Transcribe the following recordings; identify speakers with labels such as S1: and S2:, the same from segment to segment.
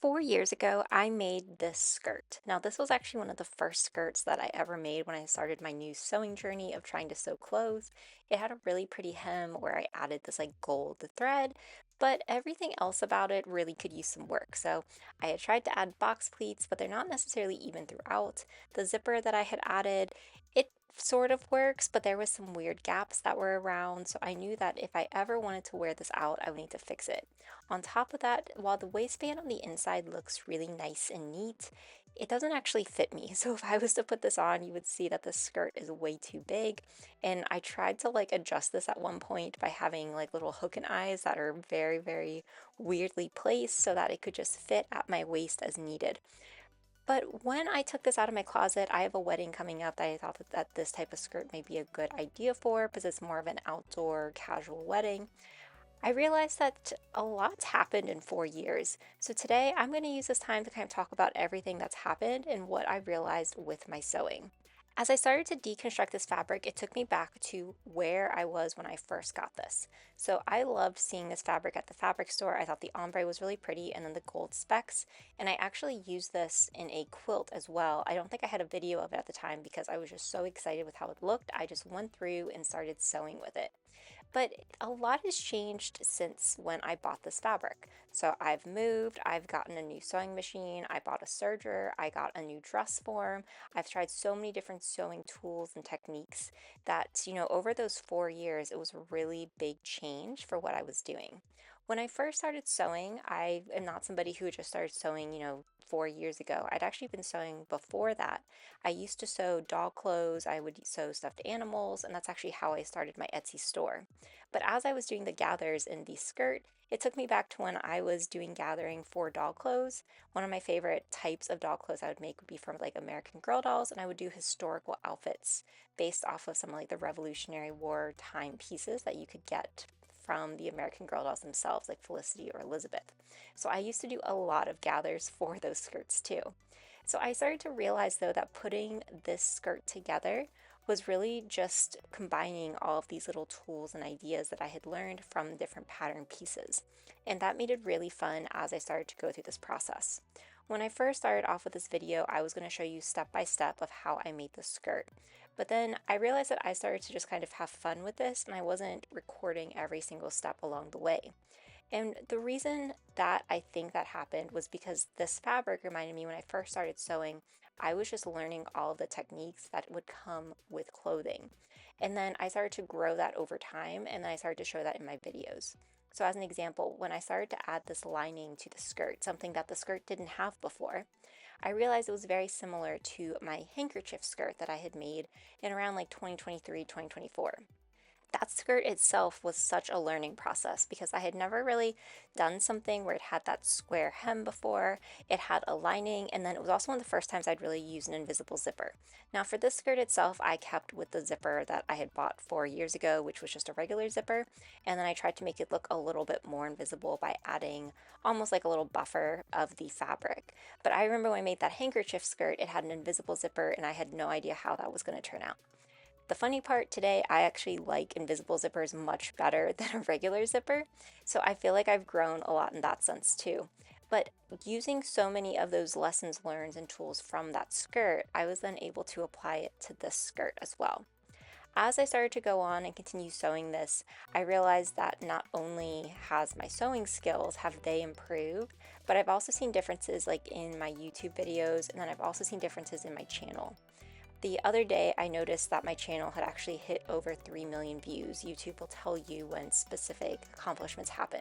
S1: 4 years ago, I made this skirt. Now, this was actually one of the first skirts that I ever made when I started my new sewing journey of trying to sew clothes. It had a really pretty hem where I added this like gold thread, but everything else about it really could use some work. So I had tried to add box pleats, but they're not necessarily even throughout. The zipper that I had added, it sort of works, but there was some weird gaps that were around. So I knew that if I ever wanted to wear this out, I would need to fix it. On top of that, while the waistband on the inside looks really nice and neat, it doesn't actually fit me. So if I was to put this on, you would see that the skirt is way too big. And I tried to like adjust this at one point by having like little hook and eyes that are very, very weirdly placed so that it could just fit at my waist as needed. But when I took this out of my closet, I have a wedding coming up that I thought that this type of skirt may be a good idea for because it's more of an outdoor casual wedding. I realized that a lot's happened in 4 years. So today I'm going to use this time to kind of talk about everything that's happened and what I realized with my sewing. As I started to deconstruct this fabric, it took me back to where I was when I first got this. So I loved seeing this fabric at the fabric store. I thought the ombre was really pretty and then the gold specks. And I actually used this in a quilt as well. I don't think I had a video of it at the time because I was just so excited with how it looked. I just went through and started sewing with it. But a lot has changed since when I bought this fabric. So I've moved, I've gotten a new sewing machine, I bought a serger, I got a new dress form. I've tried so many different sewing tools and techniques that, over those 4 years, it was a really big change for what I was doing. When I first started sewing, I am not somebody who just started sewing, 4 years ago. I'd actually been sewing before that. I used to sew dog clothes, I would sew stuffed animals, and that's actually how I started my Etsy store. But as I was doing the gathers in the skirt, it took me back to when I was doing gathering for dog clothes. One of my favorite types of dog clothes I would make would be from like American Girl dolls, and I would do historical outfits based off of some like the Revolutionary War time pieces that you could get from the American Girl dolls themselves, like Felicity or Elizabeth. So I used to do a lot of gathers for those skirts too. So I started to realize though that putting this skirt together was really just combining all of these little tools and ideas that I had learned from different pattern pieces. And that made it really fun as I started to go through this process. When I first started off with this video, I was going to show you step by step of how I made the skirt. But then I realized that I started to just kind of have fun with this and I wasn't recording every single step along the way. And the reason that I think that happened was because this fabric reminded me when I first started sewing, I was just learning all of the techniques that would come with clothing. And then I started to grow that over time, and then I started to show that in my videos. So, as an example, when I started to add this lining to the skirt, something that the skirt didn't have before, I realized it was very similar to my handkerchief skirt that I had made in around like 2023, 2024. That skirt itself was such a learning process because I had never really done something where it had that square hem before. It had a lining, and then it was also one of the first times I'd really used an invisible zipper. Now, for this skirt itself, I kept with the zipper that I had bought 4 years ago, which was just a regular zipper, and then I tried to make it look a little bit more invisible by adding almost like a little buffer of the fabric. But I remember when I made that handkerchief skirt, it had an invisible zipper, and I had no idea how that was going to turn out. The funny part today, I actually like invisible zippers much better than a regular zipper, so I feel like I've grown a lot in that sense too. But using so many of those lessons learned and tools from that skirt, I was then able to apply it to this skirt as well. As I started to go on and continue sewing this, I realized that not only has my sewing skills have they improved, but I've also seen differences like in my YouTube videos, and then I've also seen differences in my channel. The other day, I noticed that my channel had actually hit over 3 million views. YouTube will tell you when specific accomplishments happen,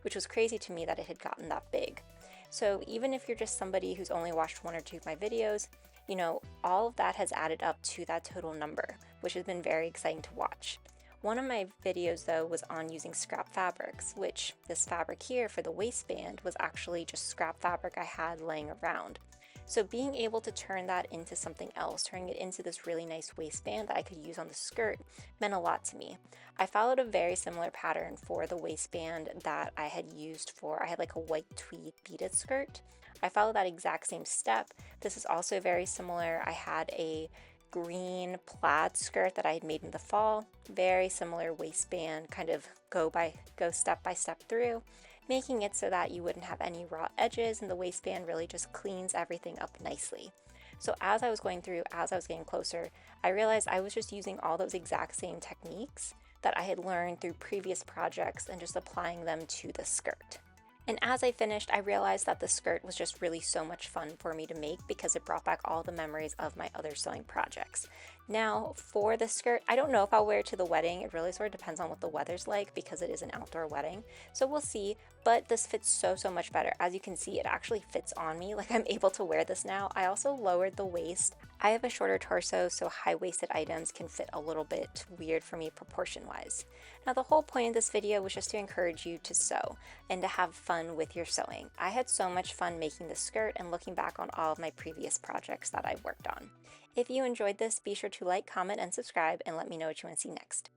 S1: which was crazy to me that it had gotten that big. So even if you're just somebody who's only watched one or two of my videos, all of that has added up to that total number, which has been very exciting to watch. One of my videos though was on using scrap fabrics, which this fabric here for the waistband was actually just scrap fabric I had laying around. So being able to turn that into something else, turning it into this really nice waistband that I could use on the skirt meant a lot to me. I followed a very similar pattern for the waistband that I had used I had like a white tweed beaded skirt. I followed that exact same step. This is also very similar. I had a green plaid skirt that I had made in the fall, very similar waistband, kind of go step by step through. making it so that you wouldn't have any raw edges and the waistband really just cleans everything up nicely. So as I was going through, as I was getting closer, I realized I was just using all those exact same techniques that I had learned through previous projects and just applying them to the skirt. And as I finished, I realized that the skirt was just really so much fun for me to make because it brought back all the memories of my other sewing projects. Now, for the skirt, I don't know if I'll wear it to the wedding. It really sort of depends on what the weather's like because it is an outdoor wedding. So we'll see, but this fits so much better. As you can see, it actually fits on me. Like I'm able to wear this now. I also lowered the waist. I have a shorter torso, so high-waisted items can fit a little bit weird for me proportion-wise. Now, the whole point of this video was just to encourage you to sew and to have fun with your sewing. I had so much fun making this skirt and looking back on all of my previous projects that I've worked on. If you enjoyed this, be sure to like, comment, and subscribe, and let me know what you want to see next.